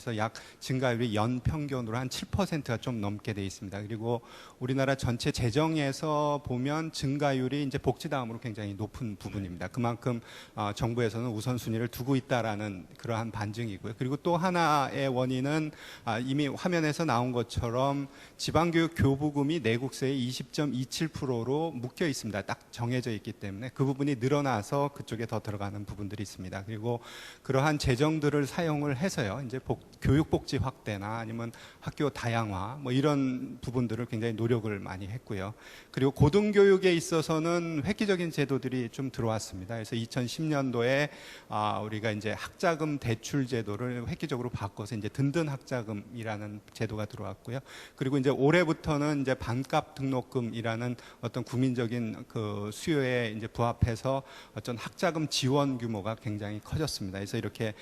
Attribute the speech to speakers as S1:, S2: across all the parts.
S1: 그래서 약 증가율이 연 평균으로 한 7%가 좀 넘게 돼 있습니다. 그리고 우리나라 전체 재정에서 보면 증가율이 이제 복지 다음으로 굉장히 높은 부분입니다. 그만큼 정부에서는 우선순위를 두고 있다라는 그러한 반증이고요. 그리고 또 하나의 원인은 이미 화면에서 나온 것처럼 지방교육 교부금이 내국세의 20.27%로 묶여 있습니다. 딱 정해져 있기 때문에 그 부분이 늘어나서 그쪽에 더 들어가는 부분들이 있습니다. 그리고 그러한 재정들을 사용을 해서요. 이제 교육복지 확대나 아니면 학교 다양화 뭐 이런 부분들을 굉장히 노력을 많이 했고요. 그리고 고등교육에 있어서는 획기적인 제도들이 좀 들어왔습니다. 그래서 2010년도에 우리가 이제 학자금 대출 제도를 획기적으로 바꿔서 이제 든든 학자금이라는 제도가 들어왔고요. 그리고 이제 올해부터는 이제 반값 등록금이라는 어떤 국민적인 그 수요에 이제 부합해서 어떤 학자금 지원 규모가 굉장히 커졌습니다. 그래서 이렇게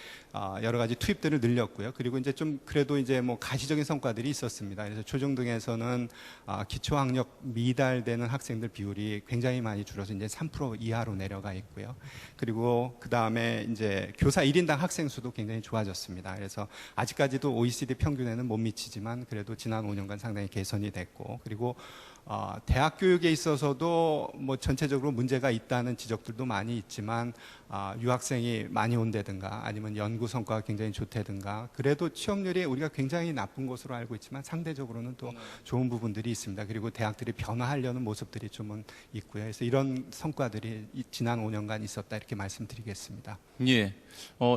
S1: 여러 가지 투입들을 늘렸고요. 그리고 이제 좀 그래도 이제 뭐 가시적인 성과들이 있었습니다. 그래서 초중등에서는 기초학력 미달되는 학생들 비율이 굉장히 많이 줄어서 이제 3% 이하로 내려가 있고요. 그리고 그 다음에 이제 교사 1인당 학생 수도 굉장히 좋아졌습니다. 그래서 아직까지도 OECD 평균에는 못 미치지만 그래도 지난 5년간 상당히 개선이 됐고, 그리고 대학 교육에 있어서도 뭐 전체적으로 문제가 있다는 지적들도 많이 있지만 유학생이 많이 온다든가 아니면 연구 성과가 굉장히 좋다든가 그래도 취업률이 우리가 굉장히 나쁜 것으로 알고 있지만 상대적으로는 또 좋은 부분들이 있습니다. 그리고 대학들이 변화하려는 모습들이 좀 있고요. 그래서 이런 성과들이 지난 5년간 있었다 이렇게 말씀드리겠습니다.
S2: 예.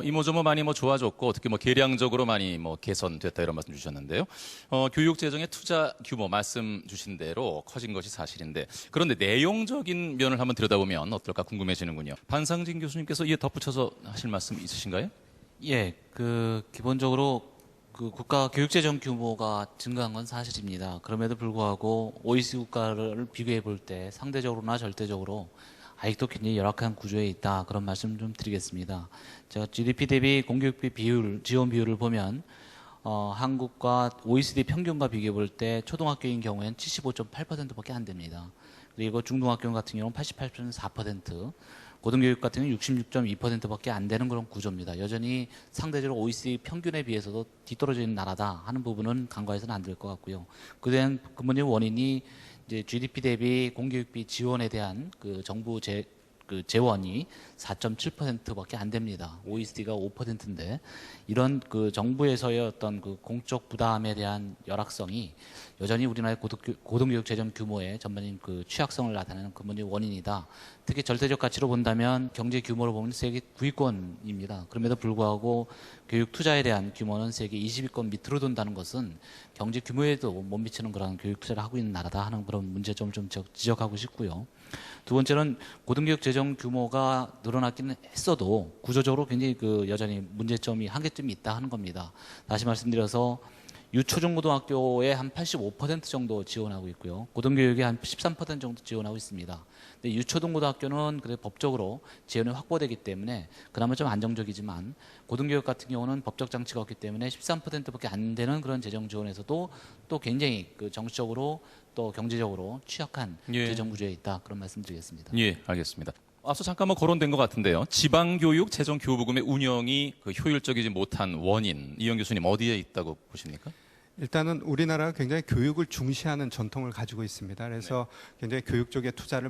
S2: 이모저모 많이 뭐 좋아졌고 특히 뭐 계량적으로 많이 뭐 개선됐다 이런 말씀 주셨는데요. 교육 재정의 투자 규모 말씀 주신 대로 커진 것이 사실인데, 그런데 내용적인 면을 한번 들여다보면 어떨까 궁금해지는군요. 반상진 교수님께서 이에 덧붙여서 하실 말씀 있으신가요?
S3: 예, 기본적으로 국가 교육재정 규모가 증가한 건 사실입니다. 그럼에도 불구하고 OECD 국가를 비교해 볼 때 상대적으로나 절대적으로 아직도 굉장히 열악한 구조에 있다, 그런 말씀 좀 드리겠습니다. 제가 GDP 대비 공교육비 비율, 지원 비율을 보면 한국과 OECD 평균과 비교해 볼 때 초등학교인 경우에는 75.8%밖에 안 됩니다. 그리고 중등학교 같은 경우는 88.4%, 고등교육 같은 경우는 66.2%밖에 안 되는 그런 구조입니다. 여전히 상대적으로 OECD 평균에 비해서도 뒤떨어져 있는 나라다 하는 부분은 간과해서는 안 될 것 같고요. 그다음 근본적인 원인이 이제 GDP 대비 공교육비 지원에 대한 정부 재원이 4.7%밖에 안 됩니다. OECD가 5%인데 이런 정부에서의 어떤 공적 부담에 대한 열악성이 여전히 우리나라의 고등교육 재정 규모의 전반적인 취약성을 나타내는 근본적인 원인이다. 특히 절대적 가치로 본다면 경제 규모로 보면 세계 9위권입니다. 그럼에도 불구하고 교육 투자에 대한 규모는 세계 20위권 밑으로 돈다는 것은 경제 규모에도 못 미치는 그런 교육 투자를 하고 있는 나라다 하는 그런 문제점을 좀 지적하고 싶고요. 두 번째는 고등교육 재정 규모가 늘어났기는 했어도 구조적으로 굉장히 여전히 문제점이 한계점이 있다 하는 겁니다. 다시 말씀드려서 유초중고등학교에 한 85% 정도 지원하고 있고요. 고등교육에 한 13% 정도 지원하고 있습니다. 근데 유초등고등학교는 그래 법적으로 지원이 확보되기 때문에 그나마 좀 안정적이지만 고등교육 같은 경우는 법적 장치가 없기 때문에 13%밖에 안 되는 그런 재정 지원에서도 또 굉장히 정치적으로 또 경제적으로 취약한 재정 구조에 있다, 그런 말씀드리겠습니다.
S2: 예, 알겠습니다. 앞서 잠깐 거론된 것 같은데요. 지방교육 재정 교부금의 운영이 효율적이지 못한 원인, 이영 교수님 어디에 있다고 보십니까?
S1: 일단은 우리나라가 굉장히 교육을 중시하는 전통을 가지고 있습니다. 그래서 굉장히 교육 쪽에 투자를